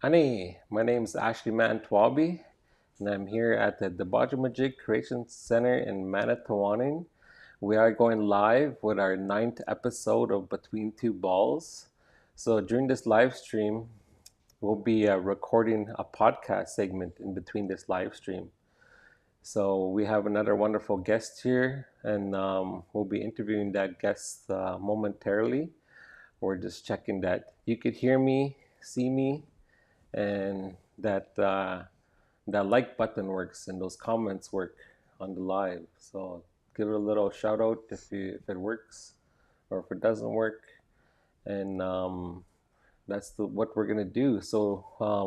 Honey, my name is Ashley Mantwabi, and I'm here at the Debajamajig Creation Center in Manitowoc. We are going live with our ninth episode of Between Two Balls. So during this live stream, we'll be recording a podcast segment in between this live stream. So we have another wonderful guest here, and we'll be interviewing that guest momentarily. We're just checking that you could hear me, see me, and that like button works and those comments work on the live. So give it a little shout out if it works or if it doesn't work, and that's what we're gonna do. So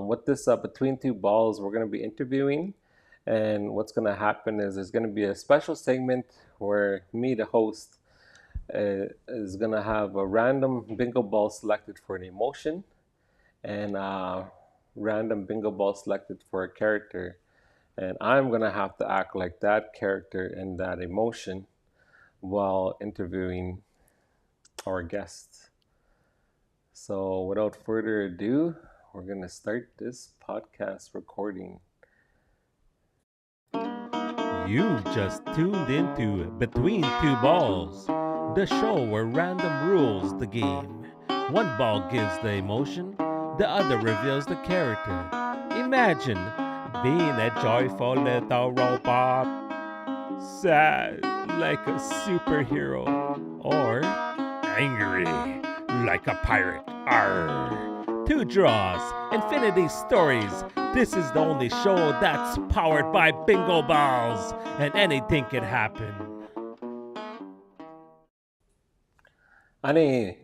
with this between two balls, we're gonna be interviewing, and what's gonna happen is there's gonna be a special segment where me, the host, is gonna have a random bingo ball selected for an emotion and random bingo ball selected for a character. And I'm gonna have to act like that character and that emotion while interviewing our guest. So without further ado, we're gonna start this podcast recording. You just tuned into Between Two Balls, the show where random rules the game. One ball gives the emotion, the other reveals the character. Imagine being a joyful little robot, sad like a superhero, or angry like a pirate. Arr! Two draws, infinity stories. This is the only show that's powered by bingo balls, and anything can happen. Honey,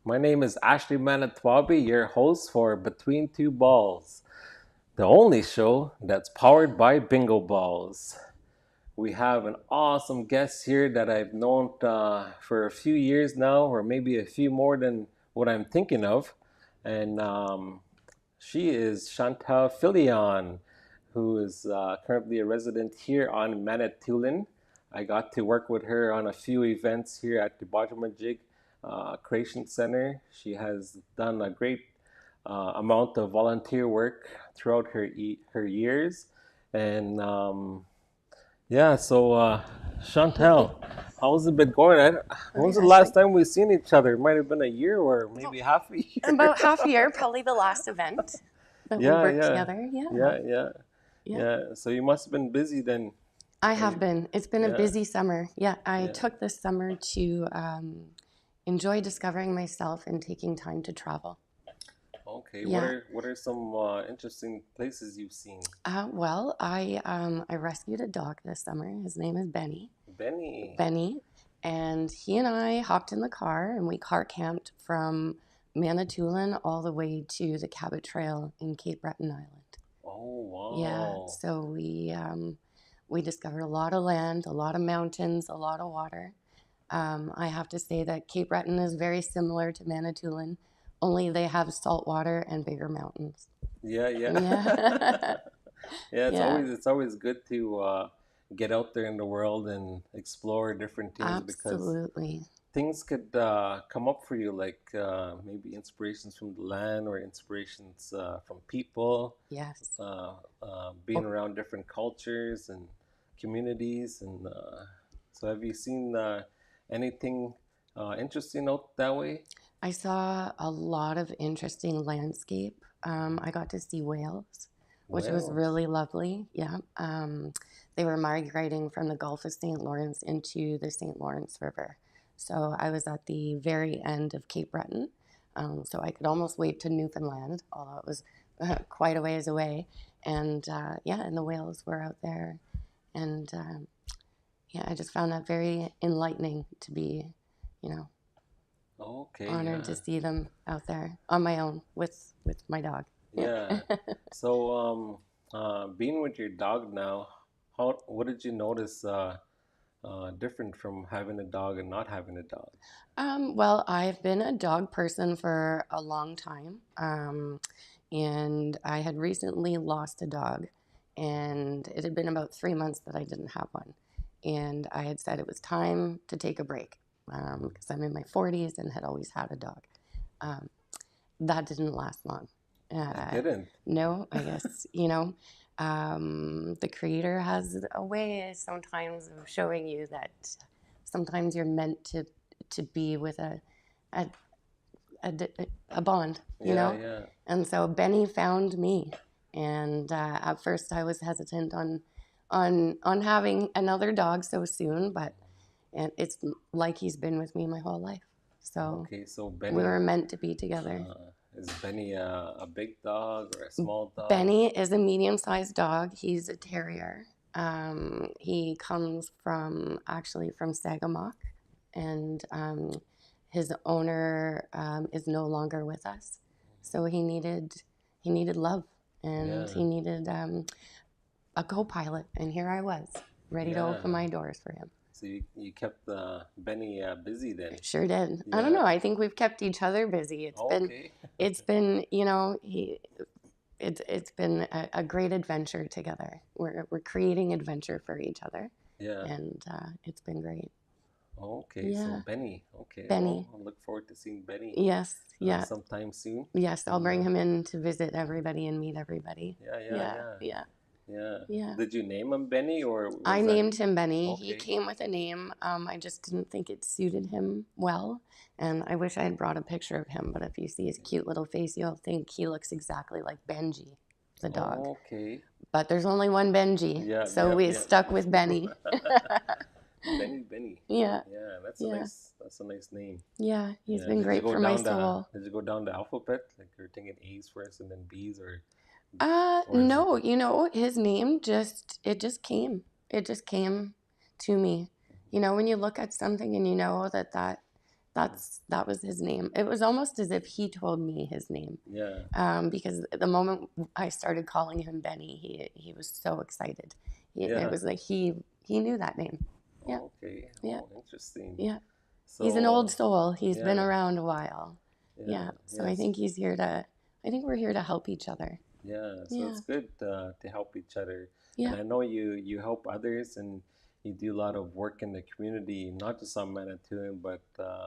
my name is Ashley Manitwabi, your host for Between Two Balls, the only show that's powered by bingo balls. We have an awesome guest here that I've known for a few years now, or maybe a few more than what I'm thinking of. And she is Chantal Filion, who is currently a resident here on Manitoulin. I got to work with her on a few events here at the Bajamajig Creation Center. She has done a great amount of volunteer work throughout her years. And yeah, so Chantel, how's it been going? When Hi, was the last Ashley. time we seen each other? It might have been a year or About, maybe half a year. about half a year, probably the last event that we Yeah, worked yeah, together. Yeah, yeah. yeah. Yeah, so you must have been busy then. I Are have you? been. It's been a Yeah, busy summer. Yeah, I yeah. took this summer to enjoy discovering myself and taking time to travel. Okay, Yeah. what are some interesting places you've seen? I rescued a dog this summer. His name is Benny. Benny. Benny, and he and I hopped in the car and we car camped from Manitoulin all the way to the Cabot Trail in Cape Breton Island. Oh, Yeah, wow. so we discovered a lot of land, a lot of mountains, a lot of water. I have to say that Cape Breton is very similar to Manitoulin, only they have salt water and bigger mountains. Yeah, yeah. Yeah, Yeah, yeah, it's always good to get out there in the world and explore different things because absolutely. things could come up for you, like maybe inspirations from the land or inspirations from people, Yes. being Oh, around different cultures and communities. And so, have you seen anything interesting out that way? I saw a lot of interesting landscape. I got to see whales, which was Wales. really lovely. Yeah. They were migrating from the Gulf of St. Lawrence into the St. Lawrence River. So I was at the very end of Cape Breton. So I could almost wave to Newfoundland, although it was quite a ways away. And yeah, and the whales were out there. And yeah, I just found that very enlightening to be, you know, Okay, honored to yeah, see them out there on my own with my dog. Yeah. yeah. So, being with your dog now, what did you notice different from having a dog and not having a dog? Well, I've been a dog person for a long time, and I had recently lost a dog, and it had been about 3 months that I didn't have one, and I had said it was time to take a break because I'm in my 40s and had always had a dog. Um, that didn't last long. It didn't. No, I guess, the creator has a way sometimes of showing you that sometimes you're meant to be with a, a bond, Yeah, yeah. And so Benny found me, and at first I was hesitant on having another dog so soon, but it's like he's been with me my whole life. So Okay, so we were Benny, meant to be together. is Benny a big dog or a small dog? Benny is a medium-sized dog. He's a terrier. He comes actually from Sagamok, and his owner is no longer with us, so he needed love, and Yeah. he needed a co-pilot, and here I was, ready to open Yeah. my doors for him. So you kept Benny busy then. Sure did. I Yeah. don't know. I think we've kept each other busy. Okay. It's been, it's been a great adventure together. We're creating adventure for each other, Yeah. and it's been great. Okay, Yeah. so Benny. Okay, Benny. well, I look forward to seeing Benny Yes. Yeah. sometime soon. Yes, I'll bring him in to visit everybody and meet everybody. Yeah, yeah, Yeah. yeah. Yeah. Yeah. Yeah. Did you name him Benny or was I that... named him Benny. He Okay. came with a name. I just didn't think it suited him well. And I wish I had brought a picture of him. But if you see his cute little face, you'll think he looks exactly like Benji, the dog. Okay. But there's only one Benji. Yeah, So yeah, we yeah. stuck with Benny. Benny. Yeah. Yeah, Yeah. that's a nice name. Yeah. He's Yeah. been Did you great go for my down the soul. Did you go down the alphabet? Like you're thinking A's first and then B's or is No, it... his name it just came. It just came to me. When you look at something and you know that was his name. It was almost as if he told me his name. Yeah. Because the moment I started calling him Benny, he was so excited. Yeah. It was like he knew that name. Yeah. Okay. Yeah. Oh, interesting. Yeah. So, He's an old soul. He's been yeah. around a while. Yeah. So I Yes. think we're here to help each other. Yeah, so Yeah. it's good to help each other. Yeah. And I know you help others and you do a lot of work in the community, not just on Manitoulin, but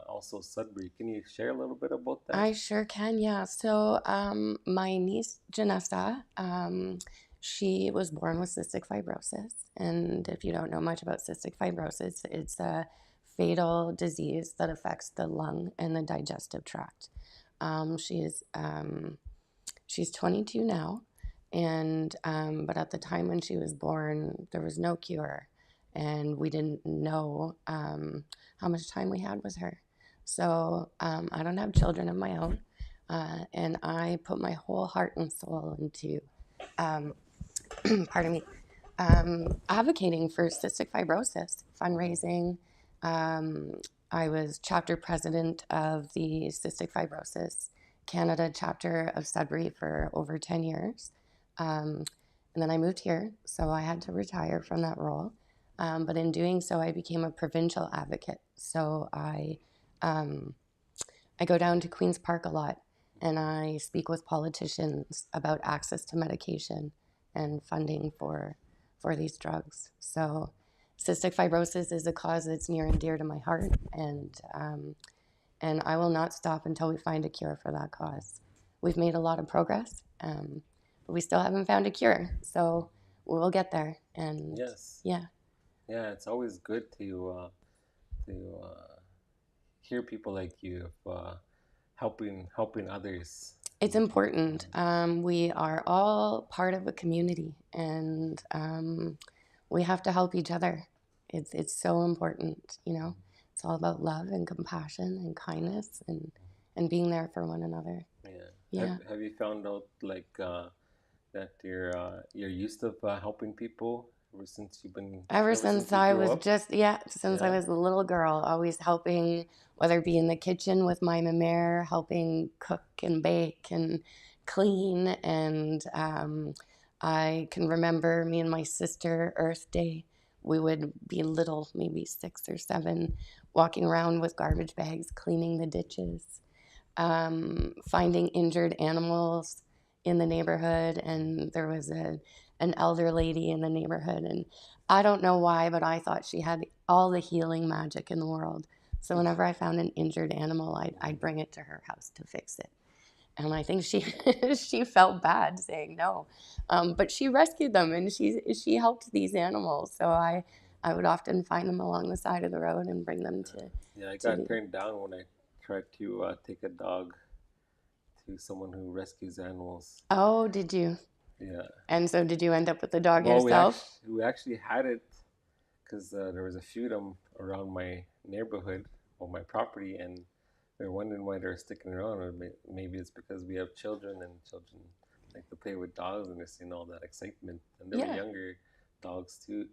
also Sudbury. Can you share a little bit about that? I sure can, yeah. So my niece, Janessa, she was born with cystic fibrosis. And if you don't know much about cystic fibrosis, it's a fatal disease that affects the lung and the digestive tract. She's 22 now, and but at the time when she was born, there was no cure, and we didn't know how much time we had with her. So I don't have children of my own, and I put my whole heart and soul into, pardon me, advocating for cystic fibrosis, fundraising. I was chapter president of the Cystic Fibrosis Canada chapter of Sudbury for over 10 years. And then I moved here, so I had to retire from that role. But in doing so, I became a provincial advocate. So I go down to Queen's Park a lot, and I speak with politicians about access to medication and funding for these drugs. So cystic fibrosis is a cause that's near and dear to my heart, and I will not stop until we find a cure for that cause. We've made a lot of progress, but we still haven't found a cure, so we'll get there. And Yes. yeah, it's always good to hear people like you helping others. it's important. We are all part of a community, and we have to help each other. It's so important, It's all about love and compassion and kindness and being there for one another. Yeah. Have you found out like that you're used to helping people ever since I was up? since I was a little girl, always helping, whether it be in the kitchen with my mère, helping cook and bake and clean. And I can remember me and my sister, Earth Day, we would be little, maybe 6 or 7, walking around with garbage bags, cleaning the ditches, finding injured animals in the neighborhood. And there was an elder lady in the neighborhood, and I don't know why, but I thought she had all the healing magic in the world. So whenever I found an injured animal, I'd bring it to her house to fix it. And I think she she felt bad saying no, but she rescued them and she helped these animals. So I would often find them along the side of the road and bring them Yeah, I to got the. turned down when I tried to take a dog to someone who rescues animals. Oh, did you? Yeah. And so did you end up with the dog Well, yourself? we actually had it because there was a few of them around my neighborhood or my property, and we were wondering why they're sticking around. Or maybe it's because we have children, and children like to play with dogs, and they're seeing all that excitement. And they were Yeah. younger dogs too.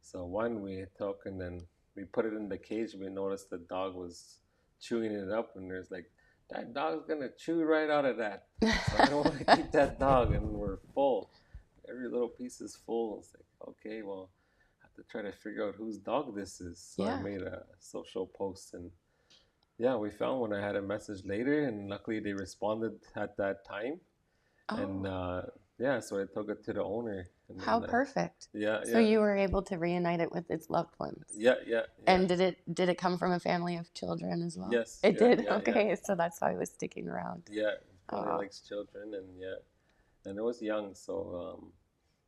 So one we took, and then we put it in the cage. We noticed the dog was chewing it up, and there's like, that dog's gonna chew right out of that. So I don't want to keep that dog, and we're full. Every little piece is full. It's like, okay, well, I have to try to figure out whose dog this is. So I Yeah. made a social post, and yeah, we found one. I had a message later, and luckily they responded at that time. And Oh, yeah, so I took it to the owner, and how then perfect. yeah, So yeah, you were able to reunite it with its loved ones. yeah, yeah, yeah. And did it come from a family of children as well? Yes, It yeah, did. yeah, yeah, Okay, so that's why it was sticking around. yeah. Probably Oh, likes children, and yeah, and it was young, so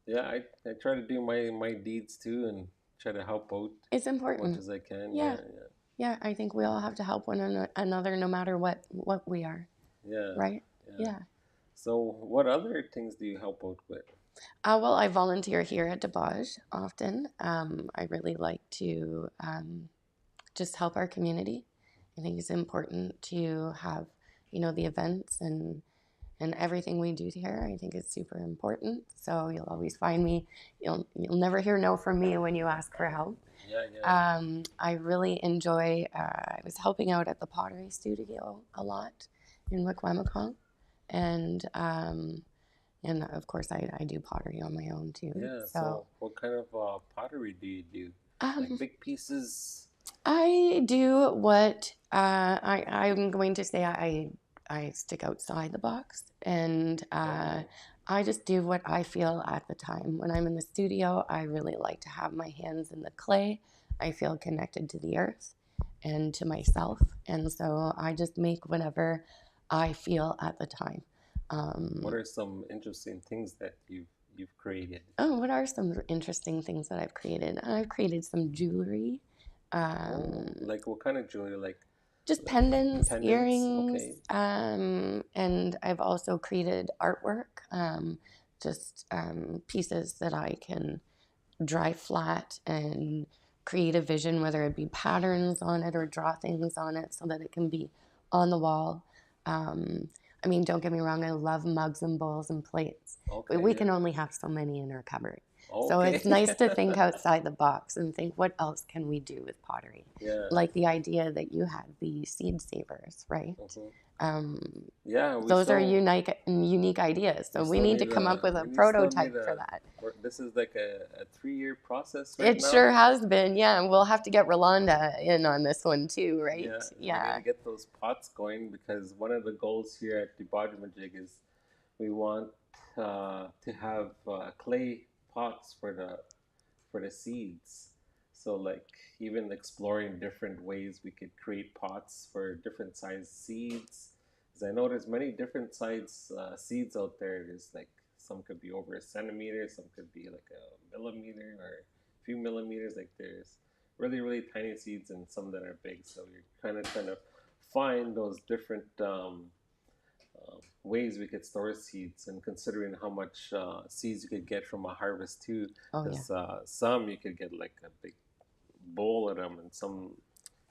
yeah, I try to do my deeds too, and try to help out it's as much important. as I can. Yeah. Yeah, yeah, Yeah, I think we all have to help one another no matter what we are, yeah, right? yeah. Yeah. So, what other things do you help out with? Well, I volunteer here at DeBage often. I really like to just help our community. I think it's important to have, the events and everything we do here. I think it's super important. So you'll always find me. You'll never hear no from me when you ask for help. Yeah, yeah, I really enjoy. I was helping out at the pottery studio a lot in Wikwemicong, and of course I do pottery on my own too. yeah. So So, what kind of pottery do you do? Like um, big pieces? I do what I'm going to say. I stick outside the box, and Oh, I just do what I feel at the time. When I'm in the studio, I really like to have my hands in the clay. I feel connected to the earth and to myself, and so I just make whatever I feel at the time. what Um, are some interesting things that you've created? oh, what are some interesting things that I've created? I've created some jewelry. Oh, Um, like what kind of jewelry? just Like pendants, pendants? earrings, Okay. and I've also created artwork, just pieces that I can dry flat and create a vision, whether it be patterns on it or draw things on it so that it can be on the wall. Um, I mean, don't get me wrong, I love mugs and bowls and plates, but we Okay. can only have so many in our cupboard. So Okay. it's nice to think outside the box and think, what else can we do with pottery? Yeah. Like the idea that you had, the seed savers, right? Hmm. Um, Yeah, those are unique ideas. So we we still need to need come a up with a we still need prototype for that. this is like a 3 year process right It now. sure has been, yeah. And we'll have to get Rolanda in on this one too, right? Yeah, we need to Yeah. get those pots going because one of the goals here at the Jig is we want to have clay pots for the seeds. So like even exploring different ways we could create pots for different size seeds. Because I know there's many different size seeds out there. There's like some could be over a centimeter, some could be like a millimeter or a few millimeters. Like there's really tiny seeds and some that are big. So you're kind of trying to find those different ways we could store seeds and considering how much seeds you could get from a harvest too Oh, yeah. because some you could get like a big bowl of them and some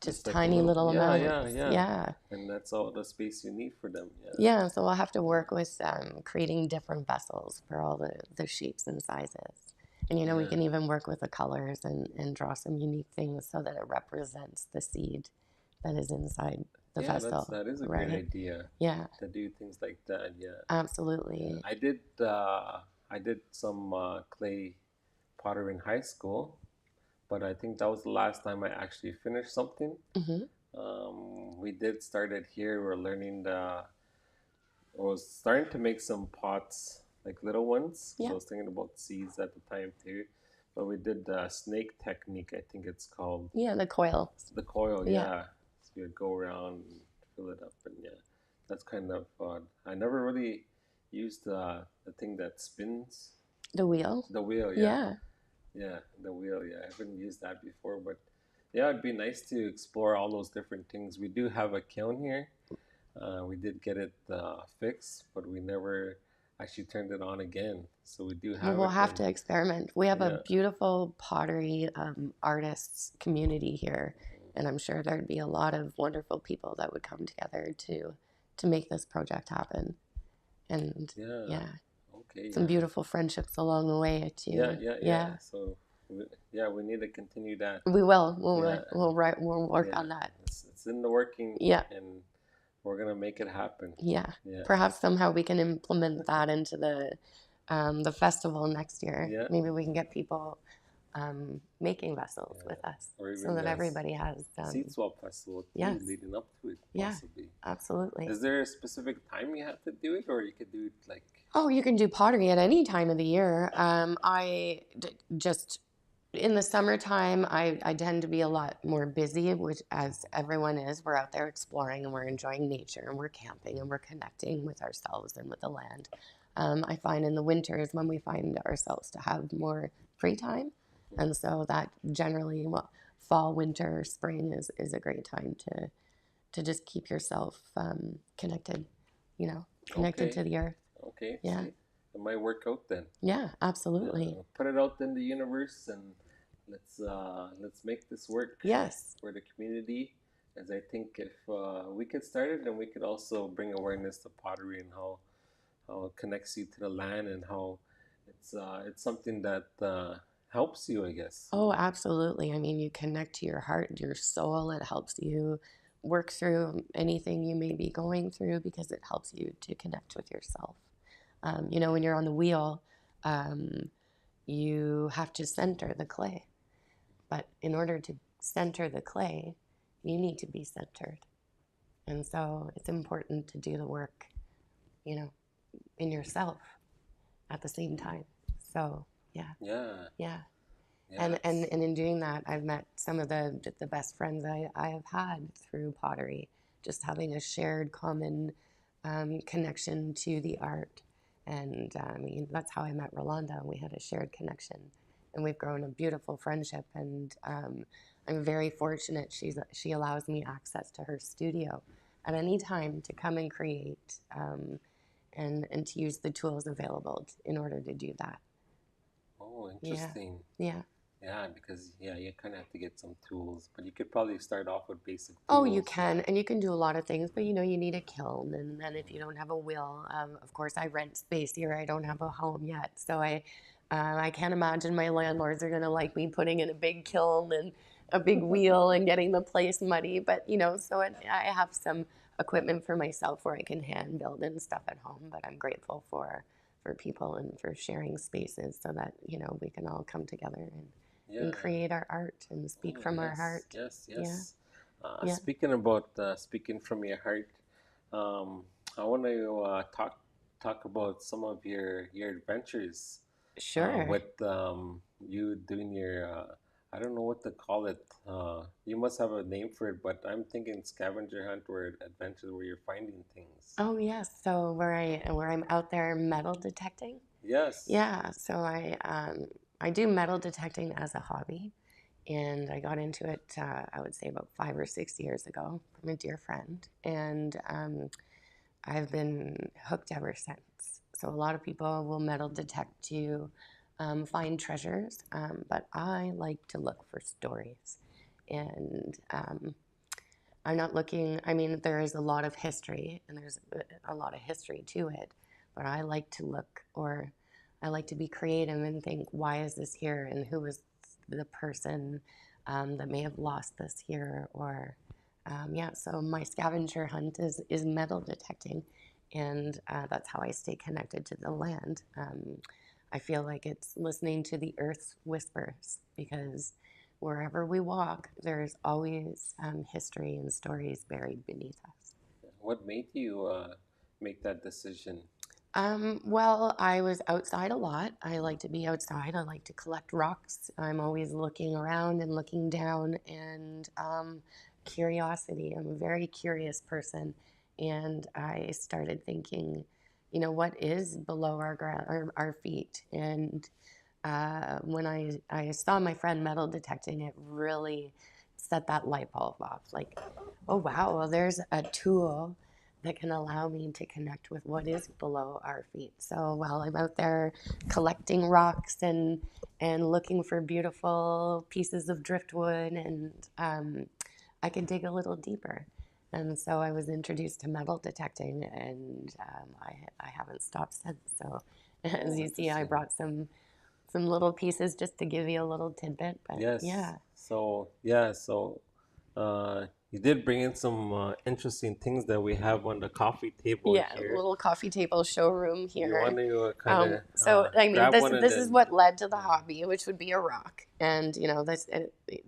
Just just like a tiny little little amounts. yeah Yeah. and that's all the space you need for them Yeah. So we'll have to work with creating different vessels for all the shapes and sizes. And, we yeah can even work with the colors and draw some unique things so that it represents the seed that is inside the yeah vessel, that is a great right? idea Yeah, to do things like that yeah absolutely. I did some clay pottery in high school but I think that was the last time I actually finished something. Hmm. We did start it here. We're learning I was starting to make some pots, like little ones, because I Yeah. was thinking about seeds at the time too. But we did the snake technique, I think it's called. Yeah, the coil. The coil, Yeah. yeah. So you go around and fill it up, and yeah. That's kind of fun. I never really used the thing that spins The wheel. the wheel. Yeah, Yeah. yeah, the wheel. Yeah, I haven't used that before, but yeah, it'd be nice to explore all those different things. We do have a kiln here. We did get it fixed, but we never actually turned it on again. So we do Well, have we'll it, have and to experiment. We have a yeah, beautiful pottery artists community here, and I'm sure there'd be a lot of wonderful people that would come together to make this project happen. And yeah, yeah, okay, some yeah, beautiful friendships along the way yeah, too. yeah, yeah. Yeah, So yeah, we need to continue that. we will. Yeah, We'll work yeah, on that. it's in the working, Yeah, and we're gonna make it happen. yeah. Yeah, Perhaps somehow we can implement that into the festival next year. yeah, Maybe we can get people making vessels yeah. with us Or so even that the everybody has seed swap festival too, yes, leading up to it, yeah, possibly. absolutely. Is there a specific time you have to do it, or you could do it like? Oh, you can do pottery at any time of the year. Just in the summertime, I tend to be a lot more busy, which as everyone is, we're out there exploring and we're enjoying nature and we're camping and we're connecting with ourselves and with the land. I find in the winters when we find ourselves to have more free time, and so that generally, well, fall, winter, spring is a great time to just keep yourself connected, connected Okay, to the earth. okay, Yeah, see, it might work out then. yeah, absolutely. Put it out in the universe, and let's make this work Yes. for the community. As I think if we could start it, then we could also bring awareness to pottery and how it connects you to the land, and how it's something that helps you, I guess. Oh, absolutely. I mean, you connect to your heart, your soul. It helps you work through anything you may be going through because it helps you to connect with yourself. When you're on the wheel, um, you have to center the clay. But in order to center the clay, you need to be centered. And so it's important to do the work, you know, in yourself at the same time. So, yeah, Yeah, yeah. yeah, And in doing that, I've met some of the best friends I have had through pottery, just having a shared common connection to the art. And that's how I met Rolanda. We had a shared connection, and we've grown a beautiful friendship. And I'm very fortunate. She allows me access to her studio at any time to come and create, and to use the tools available in order to do that. oh, Yeah, interesting. yeah. Yeah, because yeah, you kind of have to get some tools, but you could probably start off with basic Oh, you tools. can, and you can do a lot of things, but you need a kiln, and then if you don't have a wheel, of course, I rent space here. I don't have a home yet, so I can't imagine my landlords are going to like me putting in a big kiln and a big wheel and getting the place muddy. But I have some equipment for myself where I can hand build and stuff at home. But I'm grateful for people and for sharing spaces so that we can all come together and Yeah. create our art and speak Oh, from our yes, heart. yes, Yeah, yes. yeah. Speaking about speaking from your heart, um, I want to talk about some of your adventures Sure. with you doing your I don't know what to call it. You must have a name for it, but I'm thinking scavenger hunt or adventure where you're finding things. Oh yes. So where I'm out there metal detecting. Yes. Yeah. So I do metal detecting as a hobby, and I got into it I would say about 5 or 6 years ago from a dear friend, and I've been hooked ever since. So a lot of people will metal detect to find treasures, but I like to look for stories, and I'm not looking, I mean, there is a lot of history and there's a lot of history to it, but I like to look, or I like to be creative and think, why is this here? And who was the person that may have lost this here? Or, yeah, so my scavenger hunt is metal detecting. And that's how I stay connected to the land. I feel like it's listening to the earth's whispers because wherever we walk, there's always history and stories buried beneath us. What made you make that decision? Well, I was outside a lot. I like to be outside. I like to collect rocks. I'm always looking around and looking down, and curiosity. I'm a very curious person, and I started thinking, what is below our ground, our feet? And when I saw my friend metal detecting, it really set that light bulb off. Like, oh wow, well there's a tool that can allow me to connect with what is below our feet. So while I'm out there collecting rocks and looking for beautiful pieces of driftwood, and I could dig a little deeper. And so I was introduced to metal detecting, and I haven't stopped since. So as you see, I brought some little pieces just to give you a little tidbit. But Yes. yeah, So you did bring in some interesting things that we have on the coffee table yeah, here. little coffee table showroom Do you want here. to kind of So I mean, grab this one and this is then? what led to the Yeah. hobby, which would be a rock. And this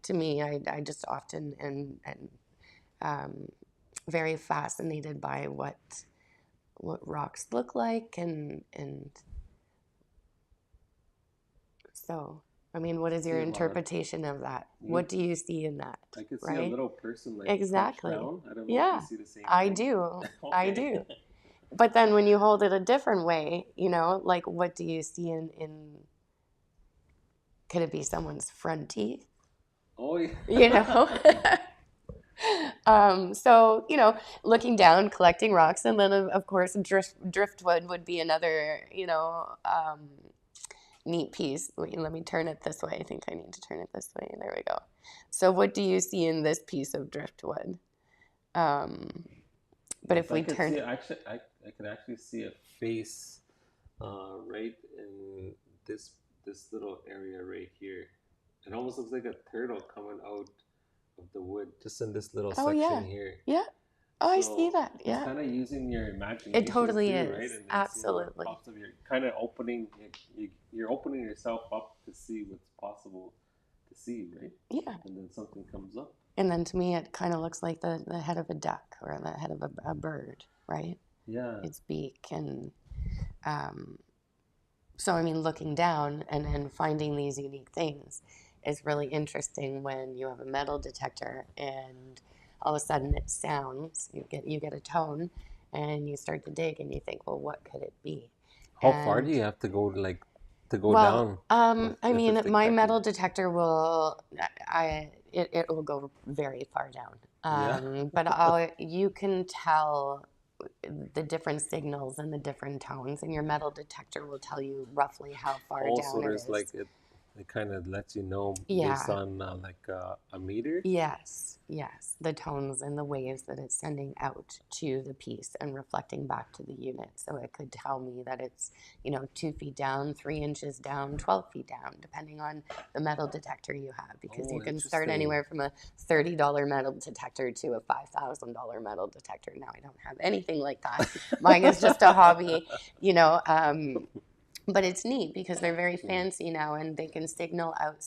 to me, I just often and very fascinated by what rocks look like, and so I mean, what is See your a lot of interpretation of that? you. What do you see in that? I could see a Right? little person like crouched Exactly. down. I don't know if you Yeah, see the same I thing. do. I Okay. do. But then when you hold it a different way, like what do you see in could it be someone's front teeth? Oh yeah. You know? So, looking down, collecting rocks, and then of course driftwood would be another, neat piece. Wait, let me turn it this way. I think I need to turn it this way. There we go. So what do you see in this piece of driftwood? Um, but Yes, if I we could turn see it, actually. I could actually see a face, right in this little area right here. It almost looks like a turtle coming out of the wood, just in this little oh section yeah, here. yeah. Oh, I see So that. it's Yeah, kind of using your it imagination totally too, right? is. And then seeing what Absolutely. pops up. You're kind of opening. You're opening yourself up to see what's possible to see, right? Yeah. And then something comes up. And then to me, it kind of looks like the head of a duck or the head of a bird, right? Yeah. Its beak. And um, so, I mean, looking down and finding these unique things is really interesting when you have a metal detector and all of a sudden it sounds, you get a tone, and you start to dig and you think, well, what could it be? How far do And you have to go to go well, down I if mean, it's my detecting? metal detector it will go very far down. Yeah. But you can tell the different signals and the different tones, and your metal detector will tell you roughly how far Also, down it there's like is. it kind of lets you know based Yeah. on like a meter. Yes, yes, the tones and the waves that it's sending out to the piece and reflecting back to the unit. So it could tell me that it's, 2 feet down, 3 inches down, 12 feet down, depending on the metal detector you have, because Oh, you can start interesting. anywhere from a $30 metal detector to a $5,000 metal detector. Now, I don't have anything like that. Mine is just a hobby, but it's neat because they're very fancy now, and they can signal out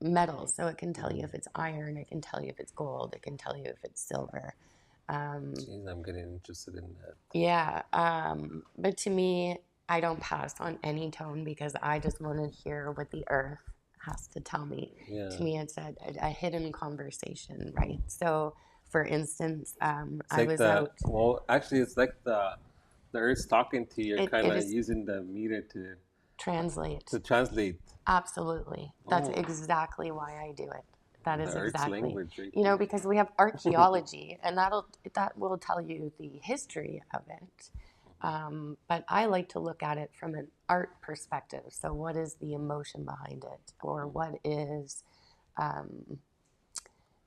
metal. So it can tell you if it's iron, it can tell you if it's gold, it can tell you if it's silver. Jeez, I'm getting interested in that. Yeah. But to me, I don't pass on any tone because I just want to hear what the earth has to tell me. Yeah. To me, it's a hidden conversation, right? So, for instance, It's I like was out. well, actually, it's like the Earth's talking to you. You're kind It of is using the meter translate. to translate. Absolutely. That's Oh, exactly why I do it. That the is Earth's exactly. language right there. Because we have archaeology, and that will tell you the history of it. But I like to look at it from an art perspective. So, what is the emotion behind it, or um,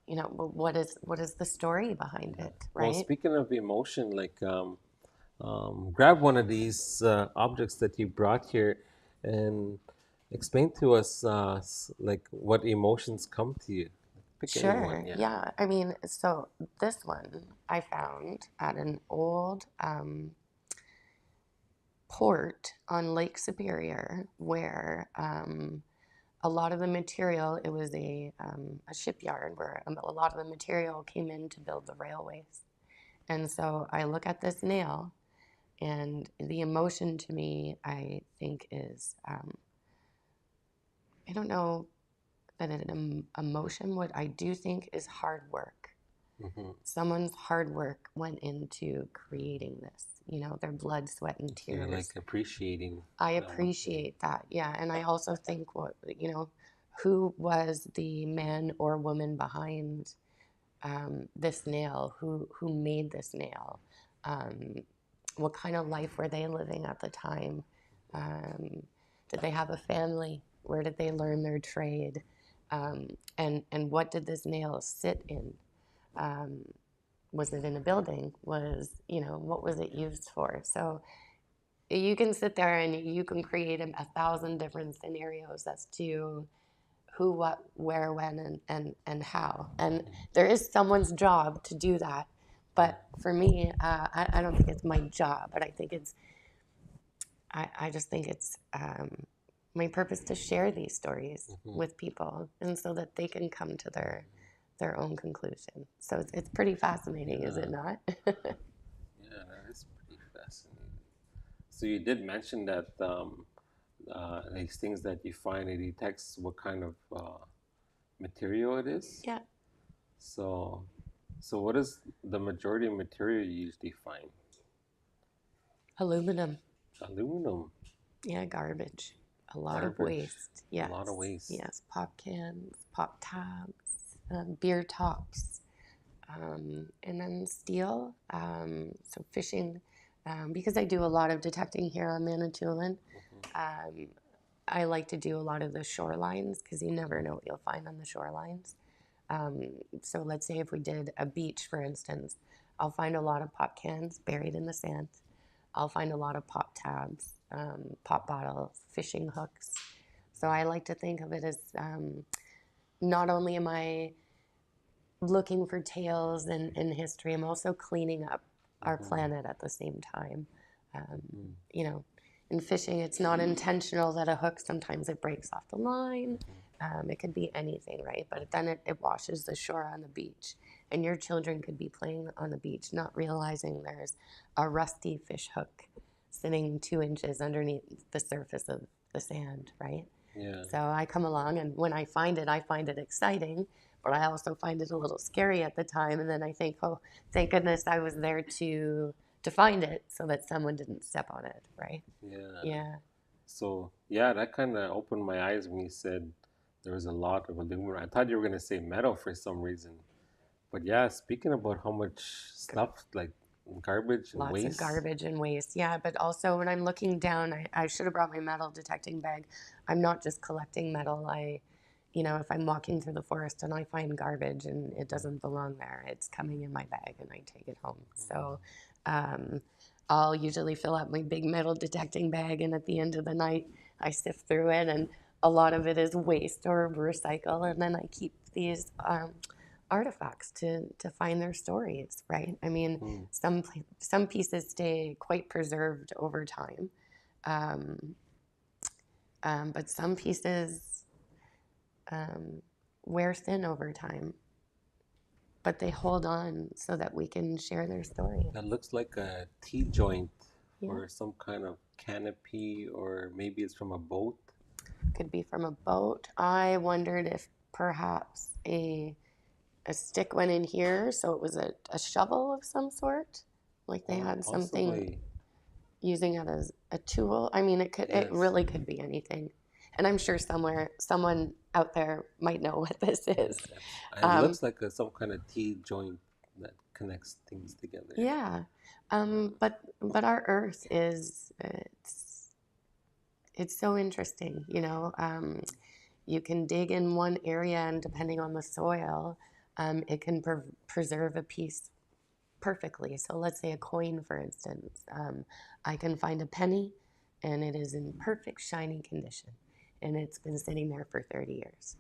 what is the story behind Yeah. it, Well, right? speaking of emotion, like grab one of these objects that you brought here and explain to us like what emotions come to you. Pick any one, Sure. yeah. Yeah. I mean, so this one I found at an old port on Lake Superior, where a lot of the material, it was a shipyard where a lot of the material came in to build the railways. And so I look at this nail, and the emotion to me, I think, is I don't know that an emotion, what I do think is hard work. Mm-hmm. Someone's hard work went into creating this, their blood, sweat, and So you're like tears. appreciating I that one. appreciate that. Yeah. And I also think who was the man or woman behind this nail? Who made this nail? Um, what kind of life were they living at the time? Um, did they have a family? Where did they learn their trade? And what did this nail sit in? Um, was it in a building? What was it used for? So you can sit there and you can create a thousand different scenarios as to who, what, where, when, and how. And there is someone's job to do that. But for me, I don't think it's my job, but I just think it's my purpose to share these stories Mm-hmm. with people, and so that they can come to their own conclusion. So it's pretty fascinating, is it Yeah, not? yeah, that is pretty fascinating. So you did mention that these things that you find, it detects what kind of material it is. Yeah, So, so what is the majority of material you usually find? aluminum. Aluminum, Yeah, garbage. A lot of garbage, waste. a lot of Yes, waste. yes. Pop cans, pop tabs, beer tops, and then steel. So fishing, because I do a lot of detecting here on Manitoulin. Mm-hmm. Um, I like to do a lot of the shorelines because you never know what you'll find on the shorelines. Um, so let's say if we did a beach, for instance, I'll find a lot of pop cans buried in the sand. I'll find a lot of pop tabs, pop bottles, fishing hooks. So I like to think of it as not only am I looking for tales and history, I'm also cleaning up our Mm-hmm. planet at the same time. Um, Mm-hmm. you know, in fishing, it's not intentional that a hook sometimes it breaks off the line. It could be anything, right? But then it washes the shore on the beach. And your children could be playing on the beach, not realizing there's a rusty fish hook sitting 2 inches underneath the surface of the sand, right? Yeah. So I come along, and when I find it exciting, but I also find it a little scary at the time. And then I think, oh, thank goodness I was there to find it so that someone didn't step on it, right? Yeah. Yeah. So yeah, that kind of opened my eyes when you said there was a lot of aluminum. I thought you were gonna say metal for some reason. But yeah, speaking about how much stuff like garbage and Lots of waste. garbage and waste. Yeah, but also when I'm looking down, I should have brought my metal detecting bag. I'm not just collecting metal. If I'm walking through the forest and I find garbage and it doesn't belong there, it's coming in my bag and I take it home. So um, I'll usually fill up my big metal detecting bag, and at the end of the night, I sift through it, and a lot of it is waste or recycle, and then I keep these artifacts to find their stories, right? I mean, Mm-hmm. some pieces stay quite preserved over time, um, but some pieces wear thin over time, but they hold on so that we can share their stories. That looks like a T joint Yeah, for some kind of canopy, or maybe it's from a boat. could be from a boat. I wondered if perhaps a stick went in here, so it was a shovel of some sort, like they Oh, had something possibly. using it as a tool. I mean, it Yes. really could be anything, and I'm sure someone out there might know what this is. Yes. It Um, looks like some kind of T joint that connects things together. yeah, but our Earth is it's so interesting. You can dig in one area, and depending on the soil, it can preserve a piece perfectly. So let's say a coin, for instance. I can find a penny, and it is in perfect shiny condition, and it's been sitting there for 30 years.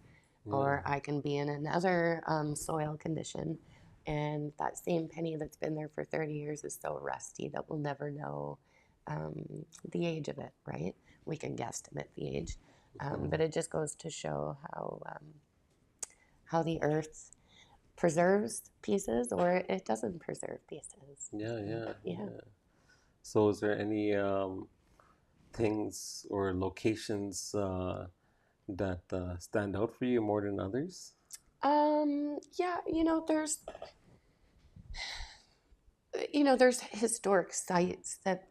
Yeah. Or I can be in another soil condition, and that same penny that's been there for 30 years is so rusty that we'll never know the age of it, right? We can guesstimate the age. Mhm. But it just goes to show how the earth preserves pieces or it doesn't preserve pieces. Yeah, yeah, Yeah. yeah. So, is there any things or locations that stand out for you more than others? Yeah, there's There's historic sites that,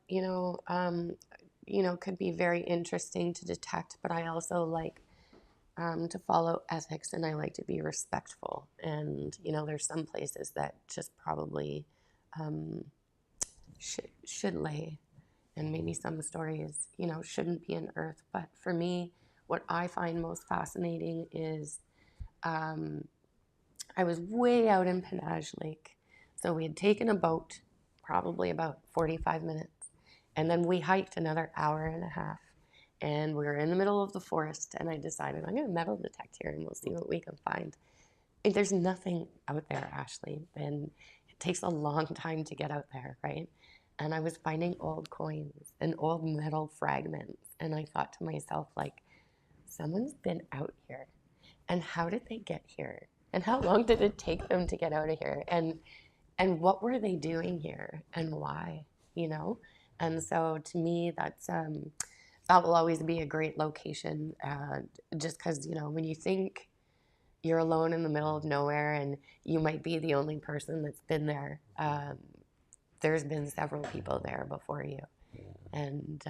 could be very interesting to detect, but I also like to follow ethics and I like to be respectful. And, there's some places that just probably um, should lay, and maybe some stories, shouldn't be unearthed. But for me, what I find most fascinating is um, I was way out in Penage Lake. So we had taken a boat, probably about 45 minutes, and then we hiked another hour and a half. And we were in the middle of the forest, and I decided I'm going to metal detect here and we'll see what we can find. And there's nothing out there, Ashley, and it takes a long time to get out there, right? And I was finding old coins and old metal fragments, and I thought to myself, like, someone's been out here, and how did they get here? And how long did it take them to get out of here? And what were they doing here and why? You know? And so to me, that will always be a great location. Just because when you think you're alone in the middle of nowhere and you might be the only person that's been there, there's been several people there before you, and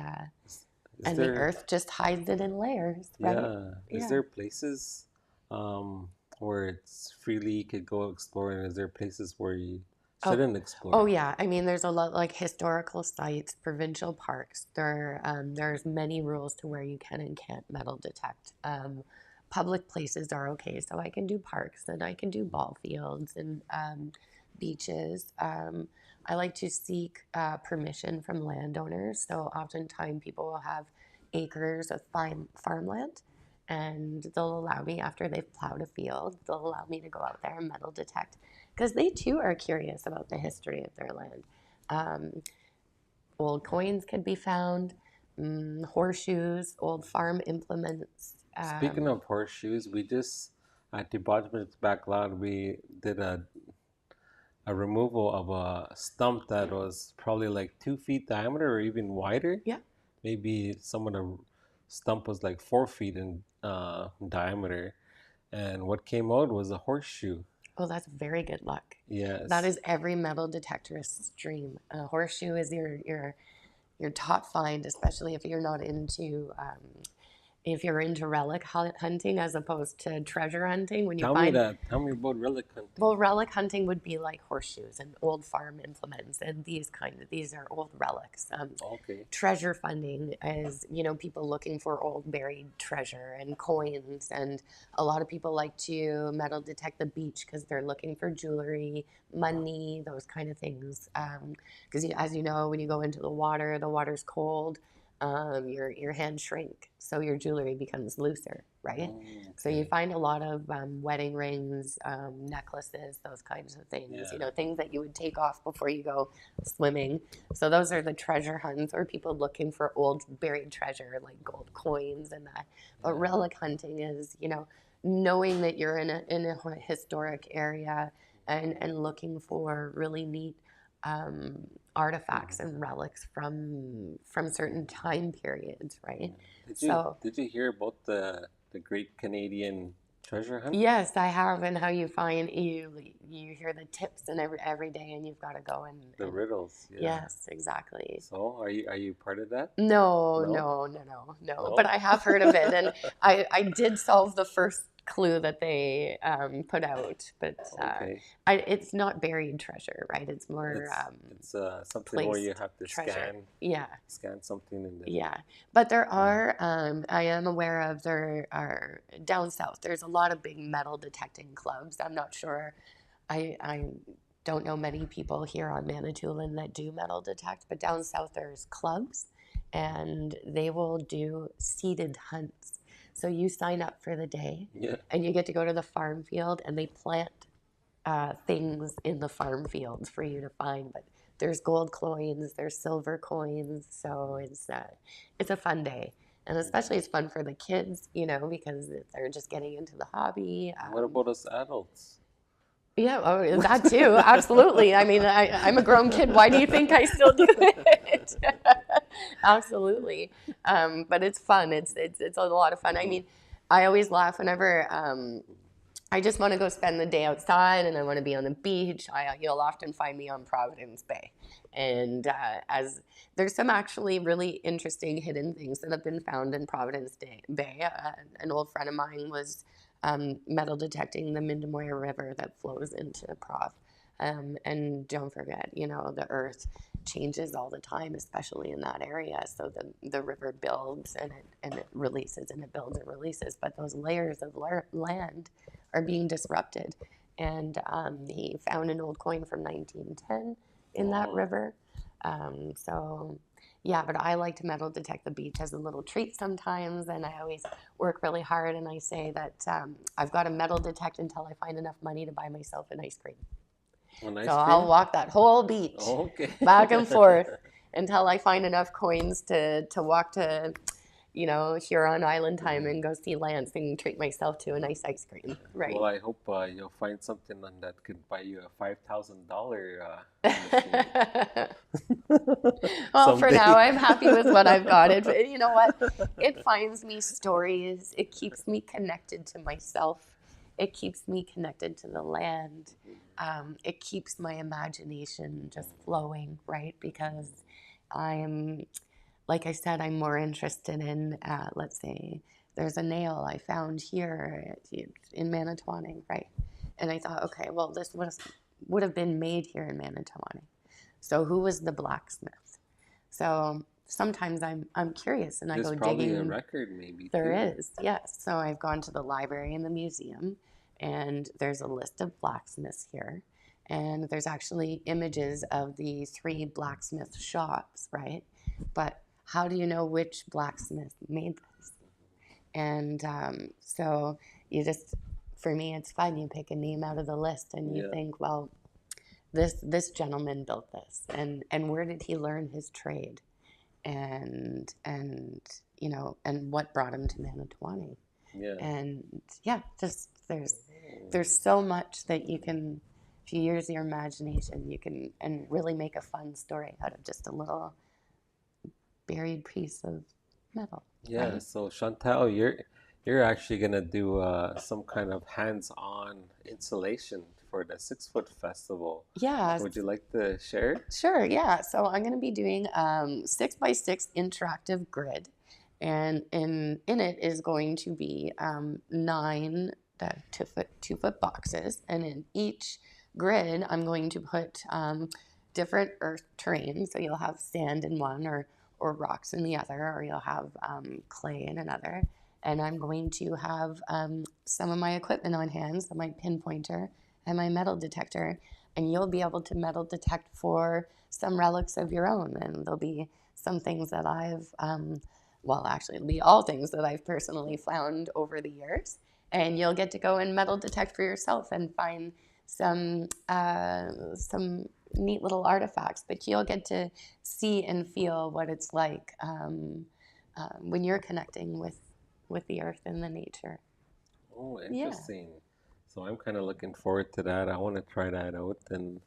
Is and the there, earth just hides it in layers, right? yeah, is Yeah. there places where it's freely you could go explore, and is there places where you Oh, shouldn't oh explore? yeah. I mean, there's a lot like historical sites, provincial parks. There's many rules to where you can and can't metal detect. Public places are okay, so I can do parks and I can do ball fields and beaches. I like to seek permission from landowners. So oftentimes people will have acres of farmland, and they'll allow me after they've plowed a field. They'll allow me to go out there and metal detect because they too are curious about the history of their land. Um, Old coins can be found, horseshoes, old farm implements. Speaking of horseshoes, we just at the Bottom's back lot we did a removal of a stump that was probably like 2 feet diameter or even wider. Yeah. Maybe some of the stump was like 4 feet in diameter, and what came out was a horseshoe. Oh, that's very good luck. That Yes. is every metal detectorist's dream. A horseshoe is your top find, especially if you're into relic hunting as opposed to treasure hunting. When you Tell me find that. Tell me about relic hunting. Well, relic hunting would be like horseshoes and old farm implements, and these are old relics. Okay. Treasure funding is people looking for old buried treasure and coins, and a lot of people like to metal detect the beach because they're looking for jewelry, money, those kind of things. Because as you know, when you go into the water's cold. Your hands shrink, so your jewelry becomes looser, right? So you Okay. find a lot of wedding rings, necklaces, those kinds of things, Yeah. things that you would take off before you go swimming. So those are the treasure hunts or people looking for old buried treasure like gold coins and that. But Yeah. relic hunting is, knowing that you're in a historic area and looking for really neat artifacts and relics from certain time periods, right? Did you So did you hear about the Great Canadian Treasure Hunt? yes, I have, and how you hear the tips and every day, and you've got to go The and riddles. Yeah. yes, exactly. So are you part of that? No, No. no, no, no, no. But No. I have heard of it, and I did solve the first clue that they put out, but Okay. it's not buried treasure, right? It's more It's something where you placed have to treasure. scan Yeah. scan something and then Yeah, but there yeah. are, I am aware of there are down south, there's a lot of big metal detecting clubs. I'm not sure, I don't know many people here on Manitoulin that do metal detect, but down south there's clubs and they will do seated hunts. So you sign up for the day Yeah. and you get to go to the farm field and they plant things in the farm fields for you to find. But there's gold coins, there's silver coins, so it's a fun day, and especially it's fun for the kids, because they're just getting into the hobby. What about us adults? Yeah, oh, that too, absolutely. I mean, I'm a grown kid. Why do you think I still do it? Absolutely, but it's fun. It's a lot of fun. I mean, I always laugh whenever I just want to go spend the day outside and I want to be on the beach. You'll often find me on Providence Bay. And as there's some actually really interesting hidden things that have been found in Providence Bay. An old friend of mine was metal detecting the Mindemoya River that flows into Prov. And don't forget, the earth changes all the time, especially in that area. So the river builds and it releases and it builds and releases. But those layers of land are being disrupted. And he found an old coin from 1910 in that river. So yeah, but I like to metal detect the beach as a little treat sometimes, and I always work really hard, and I say that I've got to metal detect until I find enough money to buy myself an ice cream. An ice So cream? I'll walk that whole beach Okay. back and forth until I find enough coins to walk to, Huron Island time and go see Lansing and treat myself to a nice ice cream. Right. Well, I hope you'll find something on that could buy you a $5,000 machine. Well, for Someday. now, I'm happy with what I've got. You know what? It finds me stories. It keeps me connected to myself. It keeps me connected to the land. It keeps my imagination just flowing, right? Because like I said, I'm more interested in, let's say, there's a nail I found here in Manitowoc, right? And I thought, okay, well, this would have been made here in Manitowoc. So who was the blacksmith? So sometimes I'm curious and I There's go probably digging. a record, maybe. There too. is, yes. So I've gone to the library and the museum, and there's a list of blacksmiths here. And there's actually images of the 3 blacksmith shops, right? But how do you know which blacksmith made this? And so for me, it's fun. You pick a name out of the list and you think, well, this gentleman built this, and where did he learn his trade, and what brought him to Manitowoc? Yeah. And yeah, just there's so much that you can, if you use your imagination, you can and really make a fun story out of just a little buried piece of metal. Yeah. Right? So Chantal, you're actually gonna do some kind of hands-on installation for the 6 Foot Festival. Yeah. Would you like to share? Sure, yeah. So I'm going to be doing 6x6 interactive grid, and in it is going to be 9 2-foot boxes, and in each grid I'm going to put different earth terrain. So you'll have sand in one, or rocks in the other, or you'll have clay in another. And I'm going to have some of my equipment on hand, so my pinpointer and my metal detector, and you'll be able to metal detect for some relics of your own. And there'll be some things that actually it'll be all things that I've personally found over the years. And you'll get to go and metal detect for yourself and find some neat little artifacts. But you'll get to see and feel what it's like when you're connecting with the earth and the nature. Oh, interesting. So I'm kind of looking forward to that. I want to try that out, and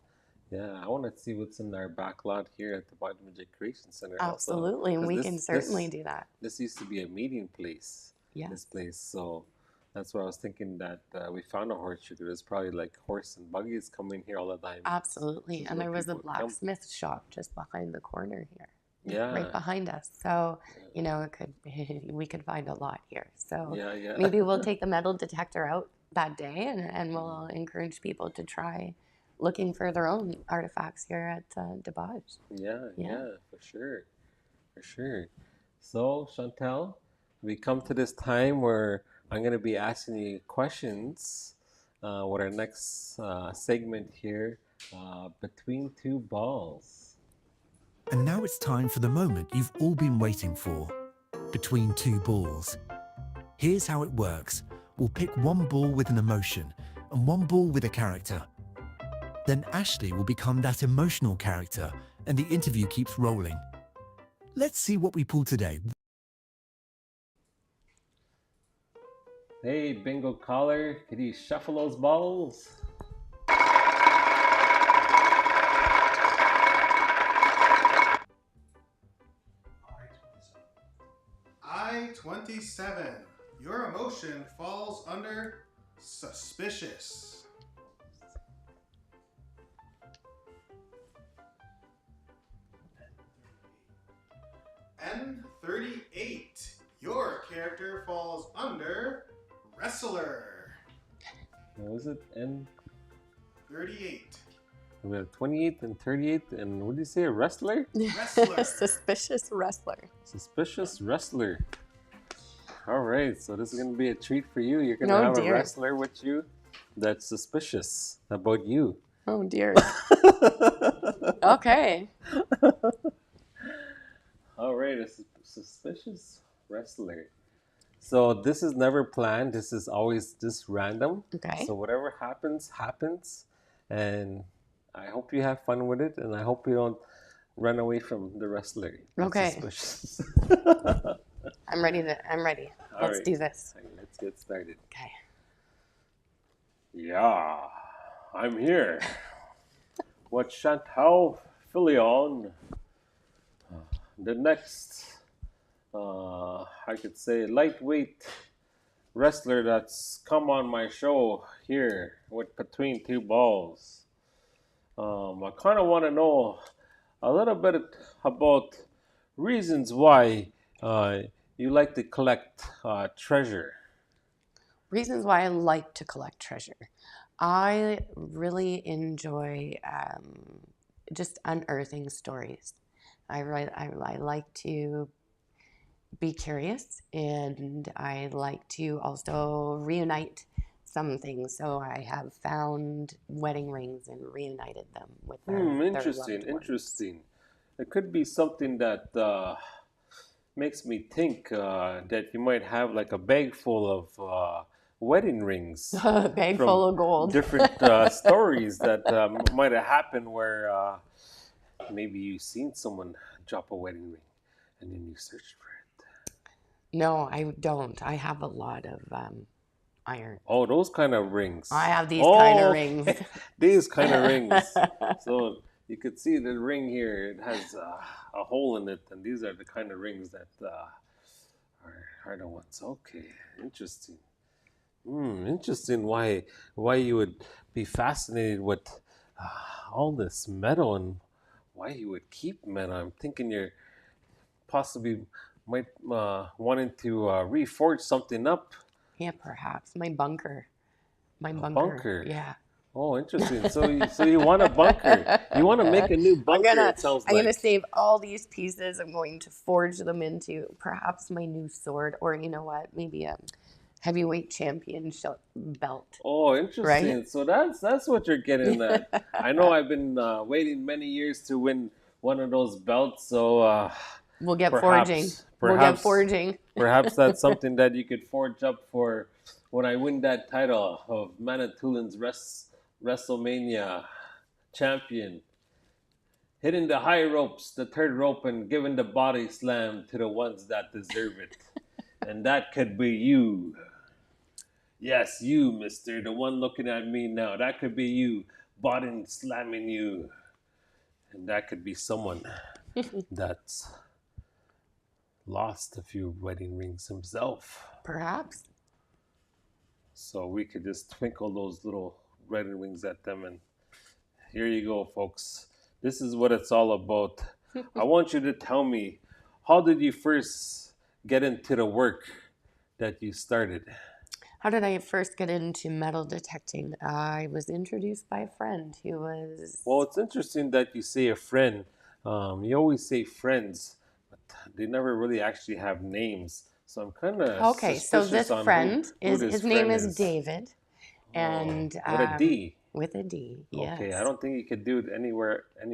yeah, I want to see what's in our back lot here at the Bottomajig Creation Center. Absolutely, and we can certainly do that. This used to be a meeting place. Yes. This place, so that's why I was thinking that we found a horse shoe. There's probably like horse and buggies coming here all the time. Absolutely, and there was a blacksmith shop just behind the corner here. Yeah. Right behind us. So, we could find a lot here. So yeah. maybe we'll take the metal detector out that day and we'll encourage people to try looking for their own artifacts here at Debauch. Yeah, for sure. So, Chantal, we come to this time where I'm going to be asking you questions with our next segment here, Between Two Balls. And now it's time for the moment you've all been waiting for. Between two balls. Here's how it works. We'll pick one ball with an emotion and one ball with a character. Then Ashley will become that emotional character and the interview keeps rolling. Let's see what we pull today. Hey, bingo caller, could you shuffle those balls? I-27. Your emotion falls under Suspicious. N38. Your character falls under Wrestler. What was it? N. 38. We have 28 and 38, and what did you say? A wrestler? Wrestler. Suspicious wrestler. Suspicious wrestler. All right, so this is going to be a treat for you. You're going to Oh, have dear. a wrestler with you that's suspicious about you. Oh dear. Okay. All right, a suspicious wrestler. So this is never planned. This is always just random. Okay. So whatever happens, happens. And I hope you have fun with it. And I hope you don't run away from the wrestler. That's Okay. suspicious. I'm ready. All Let's right. do this. Okay, let's get started. Okay. Yeah, I'm here. What Chantal Filion, the next, I could say, lightweight wrestler that's come on my show here with Between Two Balls. I kind of want to know a little bit about reasons why you like to collect treasure. Reasons why I like to collect treasure. I really enjoy just unearthing stories. I like to be curious, and I like to also reunite some things. So I have found wedding rings and reunited them with their Interesting, loved ones. interesting. It could be something that makes me think that you might have like a bag full of wedding rings A bag from full of gold. different stories that might have happened where maybe you seen someone drop a wedding ring and then you searched for it. No, I don't. I have a lot of iron. Oh, those kind of rings. I have these kind of rings. These kind of rings. So you could see the ring here. It has a hole in it, and these are the kind of rings that are the ones. Okay, interesting. Interesting. Why you would be fascinated with all this metal and why you would keep metal. I'm thinking you're possibly might wanting to reforge something up. Yeah, perhaps my bunker. My A bunker. bunker. Yeah. Oh, interesting. So you want a bunker? You want to make a new bunker? It sounds I'm like. gonna save all these pieces. I'm going to forge them into perhaps my new sword, or you know what? Maybe a heavyweight championship belt. Oh, interesting. Right? So that's what you're getting at. I know I've been waiting many years to win one of those belts. So We'll get perhaps, forging. We'll get forging. Perhaps that's something that you could forge up for when I win that title of Manitoulins WrestleMania champion. Hitting the high ropes, the third rope, and giving the body slam to the ones that deserve it. And that could be you. Yes, you, mister, the one looking at me now. That could be you, body slamming you. And that could be someone that's lost a few wedding rings himself. Perhaps. So we could just twinkle those little wedding rings at them, and here you go, folks. This is what it's all about. I want you to tell me, how did you first get into the work that you started? How did I first get into metal detecting? I was introduced by a friend who was. Well, it's interesting that you say a friend. You always say friends, but they never really actually have names. So I'm kind of Okay, so this friend is his name is David, and with a D. With a D, yes. Okay, I don't think you could do it any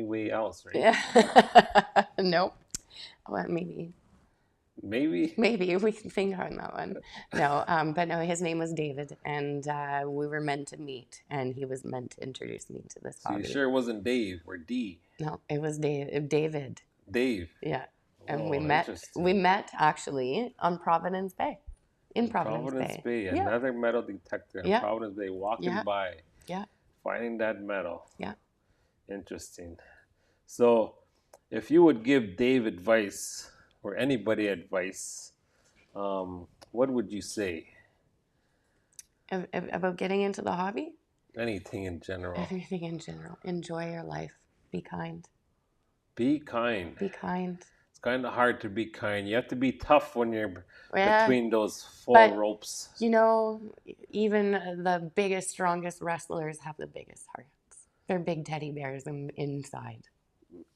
way else, right? Yeah. Nope. Well, maybe Maybe. we can finger on that one. No, but no, his name was David, and we were meant to meet, and he was meant to introduce me to this So hobby. you sure it wasn't Dave or D? No, it was David. Dave. Yeah, and Oh, we met. interesting. We met actually on Providence Bay. In Providence Bay. Yeah. Another metal detector in Yeah. Providence Bay, walking Yeah. by, Yeah. finding that metal. Yeah. Interesting. So, if you would give Dave advice or anybody advice, what would you say? About getting into the hobby? Anything in general. Everything in general. Enjoy your life. Be kind. Be kind. Be kind. It's kind of hard to be kind. You have to be tough when you're Yeah, between those full but ropes. you know, even the biggest, strongest wrestlers have the biggest hearts. They're big teddy bears inside.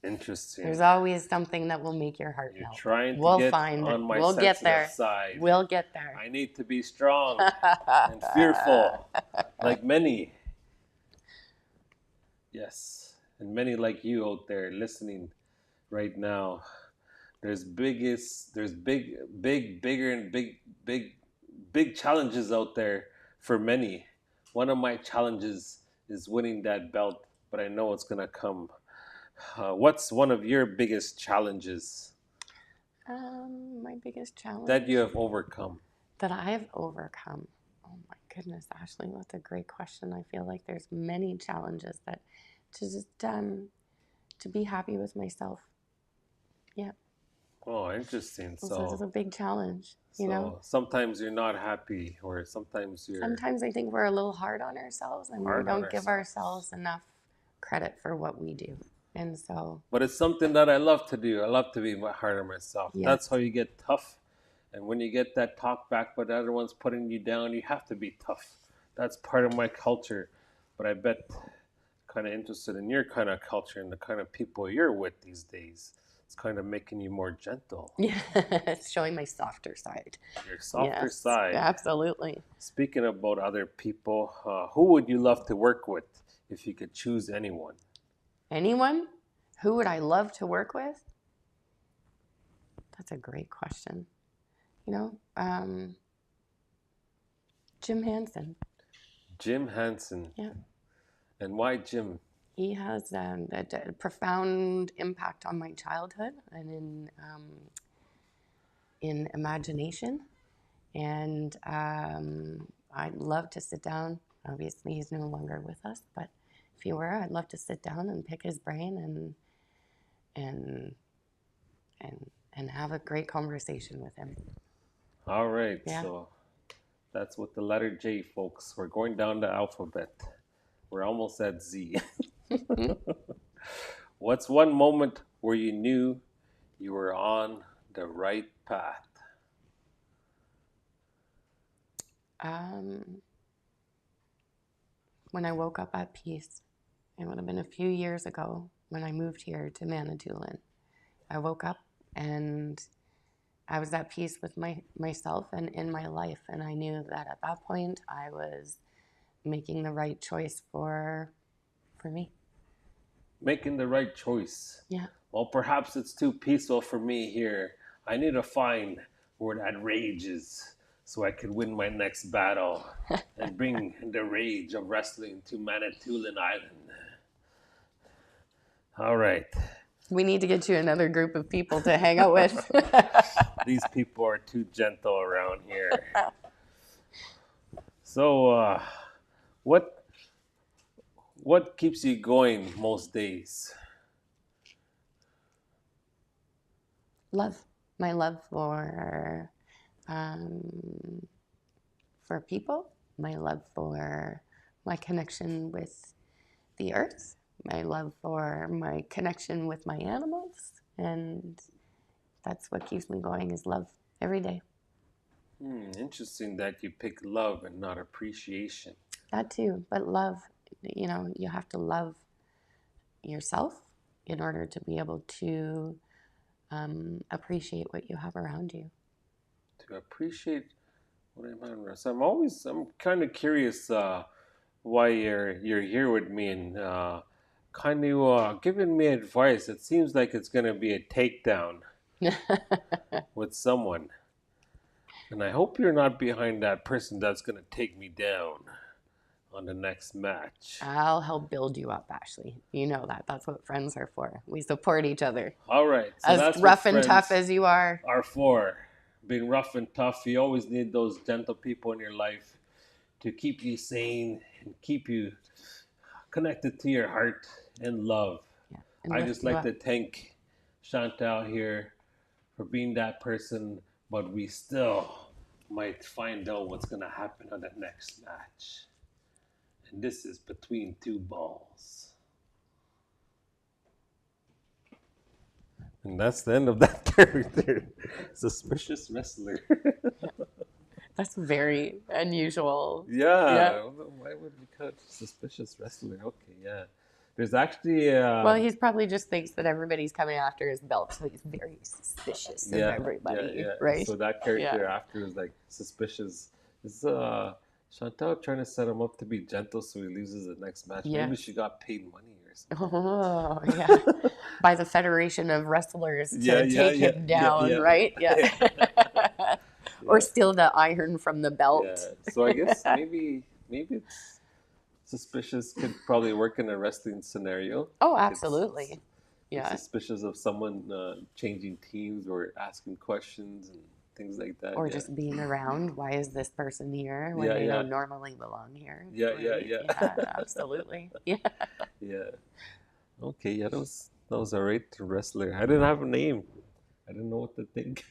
Interesting. There's always something that will make your heart You're melt. trying to We'll get find on it. my We'll get sensitive there. side. We'll get there. I need to be strong and fearful, like many. Yes, and many like you out there listening right now. There's bigger and big challenges out there for many. One of my challenges is winning that belt, but I know it's gonna come. What's one of your biggest challenges My biggest challenge that you have overcome? that I have overcome. Oh my goodness, Ashley, that's a great question. I feel like there's many challenges that to just to be happy with myself. Yeah, Oh, interesting. this is a big challenge. You know, sometimes you're not happy, or sometimes you're sometimes I think we're a little hard on ourselves and we hard on don't give ourselves enough credit for what we do. And so, But it's something that I love to do. I love to be hard on myself. Yes. That's how you get tough. And when you get that talk back, but the other one's putting you down, you have to be tough. That's part of my culture. But I bet kind of interested in your kind of culture and the kind of people you're with these days. It's kind of making you more gentle. yeah, it's showing my softer side. Your softer Yes, side. absolutely. Speaking about other people, who would you love to work with if you could choose anyone? Anyone? Who would I love to work with? That's a great question. You know, Jim Hansen. Jim Hansen. Yeah. And why Jim? He has a profound impact on my childhood and in imagination. And I'd love to sit down. Obviously, he's no longer with us, but if he were, I'd love to sit down and pick his brain and have a great conversation with him. All right, Yeah. so that's with the letter J, folks. We're going down the alphabet. We're almost at Z. What's one moment where you knew you were on the right path? When I woke up at peace, it would have been a few years ago when I moved here to Manitoulin. I woke up and I was at peace with myself and in my life, and I knew that at that point I was making the right choice for me. Making the right choice. Yeah. Well, perhaps it's too peaceful for me here. I need to find where that rage is so I could win my next battle and bring the rage of wrestling to Manitoulin Island. All right. We need to get you another group of people to hang out with. These people are too gentle around here. So, what keeps you going most days? Love. My love for people, my love for my connection with the earth, my love for my connection with my animals, and that's what keeps me going is love every day. Interesting that you pick love and not appreciation. That too, but love, you know, you have to love yourself in order to be able to appreciate what you have around you. To appreciate what I'm around. So I'm kind of curious why you're here with me and kind of giving me advice. It seems like it's going to be a takedown with someone. And I hope you're not behind that person that's going to take me down on the next match. I'll help build you up, Ashley. You know that. That's what friends are for. We support each other. All right. So as that's rough what and tough friends as you are. are for. Being rough and tough, you always need those gentle people in your life to keep you sane and keep you connected to your heart and love. Yeah, and I lift just you like up. to thank Chantal here for being that person, but we still might find out what's gonna happen on the next match. And this is between two balls. And that's the end of that character. Suspicious wrestler. That's very unusual. Yeah. Why would we cut suspicious wrestler? Okay, yeah. There's actually Well, he probably just thinks that everybody's coming after his belt, so he's very suspicious of everybody, right? So that character after is like suspicious. Is Chantal trying to set him up to be gentle so he loses the next match? Yeah. Maybe she got paid money or something. Oh, yeah. By the Federation of Wrestlers to take him down, right? Yeah. Or steal the iron from the belt. Yeah. So I guess maybe it's suspicious could probably work in a wrestling scenario. Oh, absolutely. Yeah. Suspicious of someone changing teams or asking questions and things like that. Or just being around. Why is this person here when they don't normally belong here? Yeah. Yeah, absolutely. Yeah. Yeah. Okay, yeah, that was a right wrestler. I didn't have a name. I didn't know what to think.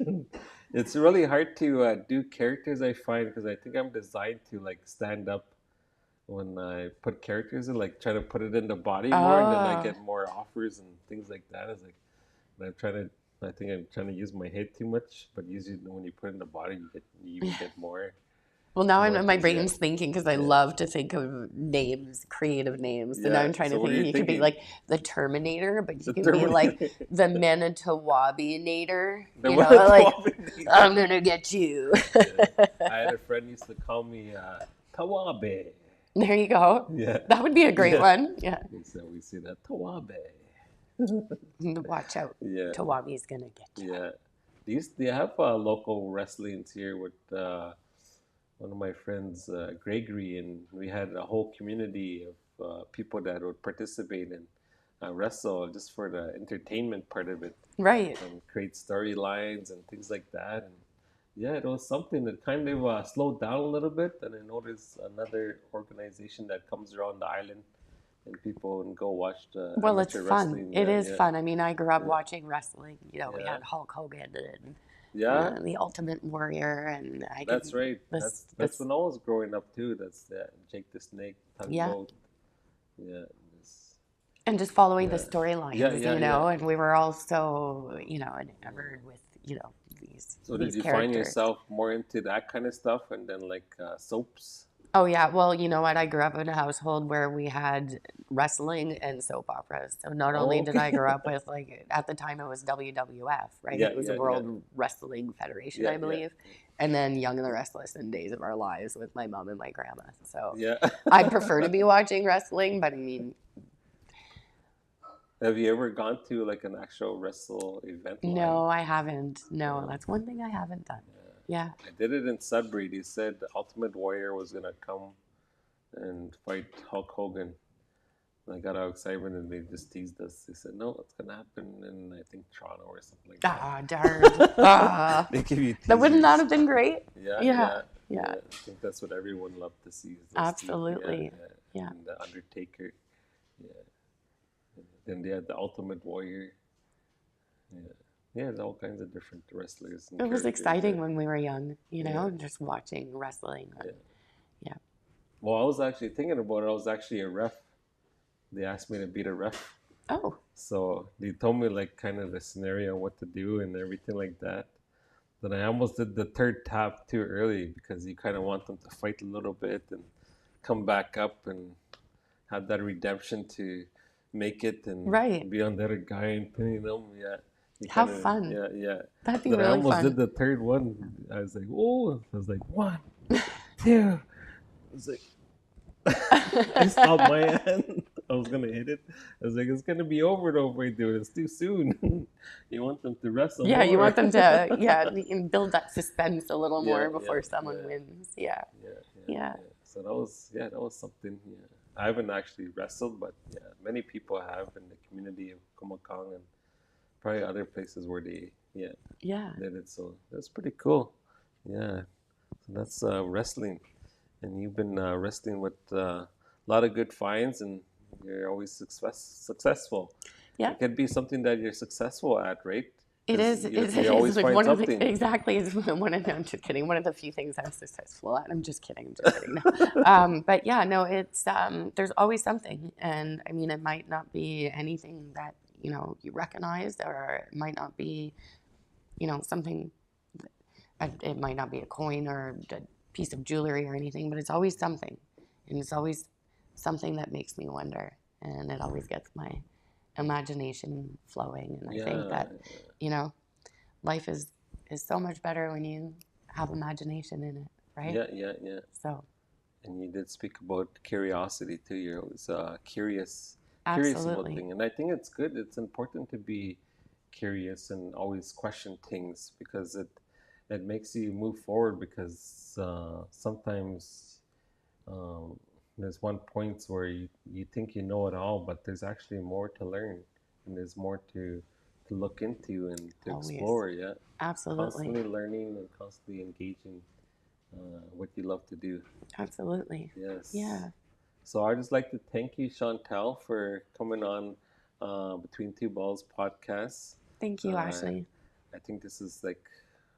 It's really hard to do characters, I find, because I think I'm designed to like stand up when I put characters in, like try to put it in the body more, and then I get more offers and things like that. It's like, and I think I'm trying to use my head too much, but usually when you put it in the body, you get more. Well, now my brain's thinking because I love to think of names, creative names. So now I'm trying to think you could be like the Terminator, but you could be like the Manitowabinator. You know, like I'm gonna get you. I had a friend used to call me Tawabe. There you go. Yeah, that would be a great one. Yeah. So we see that Tawabe. Watch out. Yeah. Tawabe's gonna get you. Yeah. Do you have local wrestlings here with? One of my friends, Gregory, and we had a whole community of people that would participate and wrestle just for the entertainment part of it. Right. And create storylines and things like that. And yeah, it was something that kind of slowed down a little bit. And I noticed another organization that comes around the island and people and go watch the it's fun. wrestling. It is fun. I mean, I grew up watching wrestling. You know, we had Hulk Hogan and the Ultimate Warrior, and that's right. That's when I was growing up too. That's Jake the Snake, Tugboat. Yeah. And just following the storylines, you know, and we were all so, enamored with, these. So did you find yourself more into that kind of stuff, and then like soaps? Oh, yeah. Well, you know what? I grew up in a household where we had wrestling and soap operas. So not only did I grow up with, like, at the time it was WWF, right? It was the World Wrestling Federation, I believe. And then Young and the Restless and Days of Our Lives with my mom and my grandma. So I prefer to be watching wrestling, but I mean... Have you ever gone to, like, an actual wrestle event? No, I haven't. No, that's one thing I haven't done. Yeah. I did it in Sudbury. They said the Ultimate Warrior was going to come and fight Hulk Hogan. And I got all excited and they just teased us. They said, no, it's going to happen in, I think, Toronto or something like that. Ah, darn. They give you teasers. That wouldn't that have been great? Yeah. I think that's what everyone loved to see. Absolutely. And the Undertaker. Yeah. And then they had the Ultimate Warrior. Yeah. Yeah, there's all kinds of different wrestlers. It was exciting when we were young, you know, just watching wrestling. Yeah. Well, I was actually thinking about it. I was actually a ref. They asked me to be the ref. Oh. So they told me like kind of the scenario, what to do and everything like that. Then I almost did the third tap too early because you kind of want them to fight a little bit and come back up and have that redemption to make it and be on the other guy and pinning them. Yeah. How fun. Yeah. That'd be really fun. I almost did the third one. I was like, oh. I was like, 1, 2. I was like, I stopped my hand. I was going to hit it. I was like, it's going to be over though if we do it. It's too soon. You want them to wrestle more. You want them to, build that suspense a little more before someone wins. Yeah. So that was something. Yeah. I haven't actually wrestled, but many people have in the community of Kumakong and probably other places where they did it. So that's pretty cool. Yeah. So that's wrestling. And you've been wrestling with a lot of good finds and you're always successful. Yeah. It could be something that you're successful at, right? It 'Cause is. you always Like find one of the something. exactly. It's one of. I'm just kidding. One of the few things I'm successful at. I'm just kidding. I'm just kidding. No. But yeah, no. It's there's always something, and I mean, it might not be anything that you recognize, or it might not be something. It might not be a coin or a piece of jewelry or anything, but it's always something, and it's always something that makes me wonder, and it always gets my imagination flowing. And I think Yeah, that you know life is so much better when you have imagination in it, right? yeah. So And you did speak about curiosity too. You're always curious about absolutely, things, and I think it's good. It's important to be curious and always question things because it makes you move forward. Because sometimes um, there's one point where you think you know it all, but there's actually more to learn, and there's more to look into and to always, explore. Yeah, absolutely, constantly learning and constantly engaging what you love to do. absolutely, Yes. yeah. So I just like to thank you, Chantal, for coming on Between Two Balls podcast. Thank you, Uh, Ashley. I think this is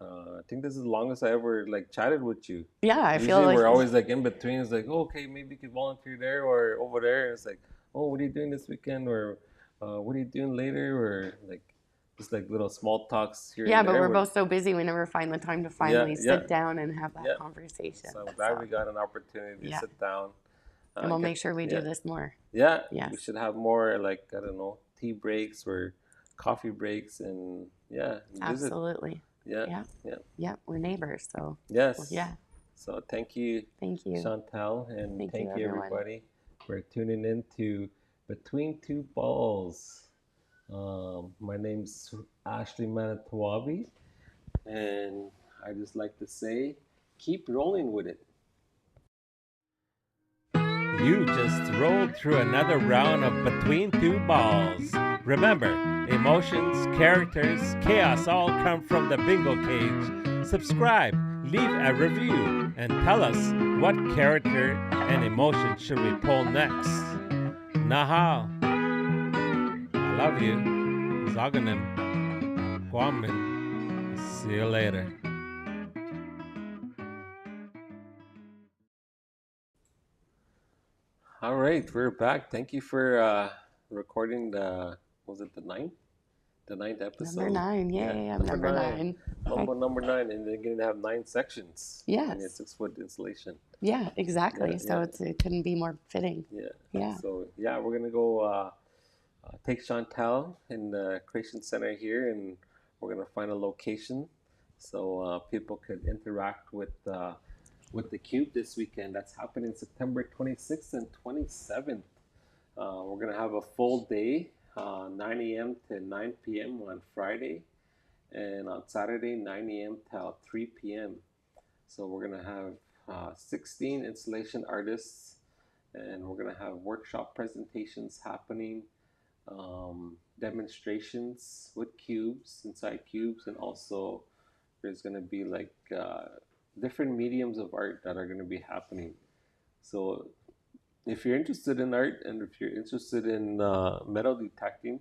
I think this is the longest I ever like chatted with you. Yeah, I feel Usually like we're always like in between. It's like, oh, okay, maybe you could volunteer there or over there. It's like, oh, what are you doing this weekend? Or what are you doing later? Or like just like little small talks here yeah, and but there. we're With both so busy we never find the time to yeah, finally yeah, sit down and have that yeah. conversation. So I'm glad So we got an opportunity to yeah, sit down. and we'll Get make sure we do yeah. this more. Yeah, we Yes, should have more like I don't know tea breaks or coffee breaks and yeah, visit. absolutely. Yeah, Yeah, yeah, yeah. We're neighbors, so well, yes. yeah. So thank you, Thank you. Chantal, and Thank you, thank you everyone. everybody for tuning in to Between Two Balls. My name's Ashley Manitowabi, and I just like to say, keep rolling with it. You just rolled through another round of Between Two Balls. Remember, emotions, characters, chaos all come from the bingo cage. Subscribe, leave a review, and tell us what character and emotion should we pull next. Nahal, I love you. Zaganim, Guamin. See you later. All right, we're back. Thank you for recording was it the ninth Number episode? 9. Yeah, Yay, I'm number number nine. 9. Mambo number 9, and they're going to have 9 sections in a Yes. 6 foot installation. Yeah, Yeah, exactly. So yeah, it couldn't be more fitting. yeah. Yeah. So, yeah, we're going to go take Chantal in the Creation Center here, and we're going to find a location so people could interact with the cube this weekend. That's happening September 26th and 27th. We're going to have a full day, 9 a.m. to 9 p.m. on Friday, and on Saturday, 9 a.m. till 3 p.m. So we're going to have 16 installation artists, and we're going to have workshop presentations happening, demonstrations with cubes, inside cubes, and also there's going to be like different mediums of art that are going to be happening. So if you're interested in art and if you're interested in metal detecting,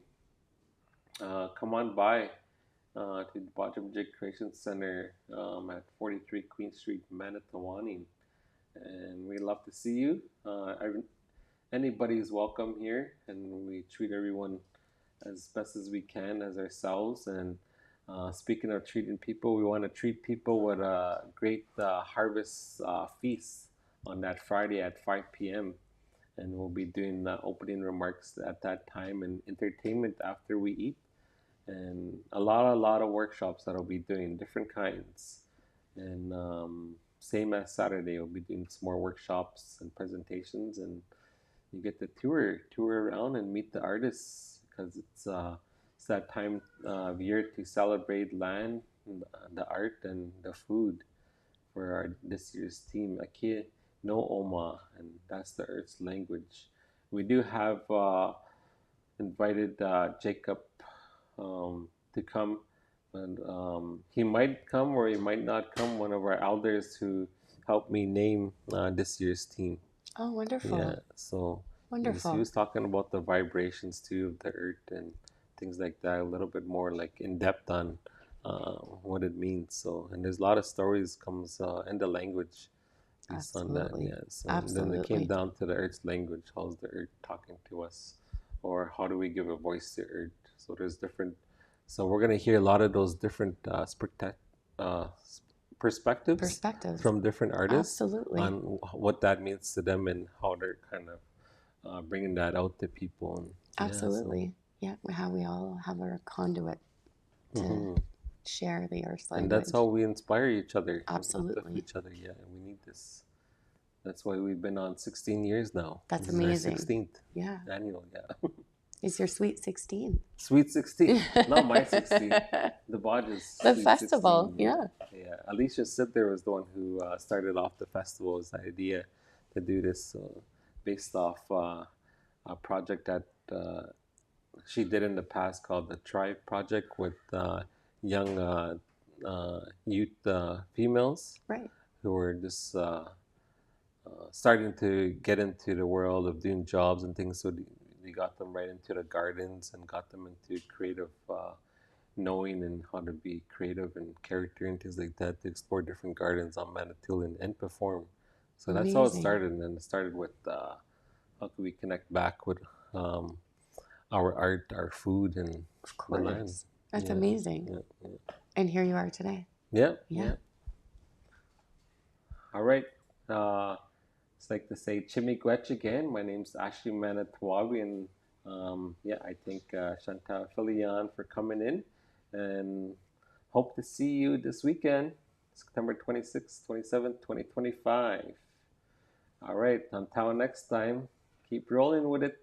come on by to the Bottom Jig Creation Center at 43 Queen Street, Manitowoc. And we love to see you. Anybody is welcome here, and we treat everyone as best as we can as ourselves. And speaking of treating people, we want to treat people with a great harvest feast on that Friday at 5 p.m. And we'll be doing opening remarks at that time and entertainment after we eat, and a lot of workshops that I'll be doing different kinds. And same as Saturday, we'll be doing some more workshops and presentations, and you get to tour around and meet the artists because it's that time of year to celebrate land, and the art, and the food for this year's team. Aki no Oma, and that's the Earth's language. We do have invited Jacob to come, and he might come or he might not come. One of our elders who helped me name this year's team. Oh, Yeah, wonderful. so he Wonderful. was talking about the vibrations too of the earth and things like that, a little bit more like in depth on what it means. So, and there's a lot of stories comes in the language based on that. Absolutely. Yeah. So and then it came Absolutely. down to the Earth's language. How's the Earth talking to us, or how do we give a voice to Earth? So there's different. So we're gonna hear a lot of those different uh, perspectives Perspectives. from different artists Absolutely. on what that means to them and how they're kind of bringing that out to people. And yeah, so Absolutely. Yeah, how we all have our conduit to hmm share the Earth's and that's language. how we inspire each other and uplift Absolutely. each other. Yeah, and we need this. That's why we've been on 16 years now. That's This is our amazing. 16th Yeah. annual. Yeah, It's your sweet 16. sweet 16. Not my 16. The Bodge's The sweet festival. 16. Yeah. Yeah. Alicia Sidler was the one who started off the festival's idea to do this based off a project that she did in the past called the Tribe Project with young youth females Right. who were just starting to get into the world of doing jobs and things. So they got them right into the gardens and got them into creative knowing and how to be creative and character and things like that to explore different gardens on Manitoulin and perform. So that's how it Amazing. started. And then it started with how can we connect back with um, our art, our food, and Of the land. course. That's Yeah, amazing. yeah, yeah. And here you are today. Yeah, Yeah. yeah. All right. It's like to say Chimigwech again. My name's Ashley Manitowabi, and yeah, I thank Chantal Filion for coming in, and hope to see you this weekend, September 26th, 27th, 2025. All right, until next time, keep rolling with it.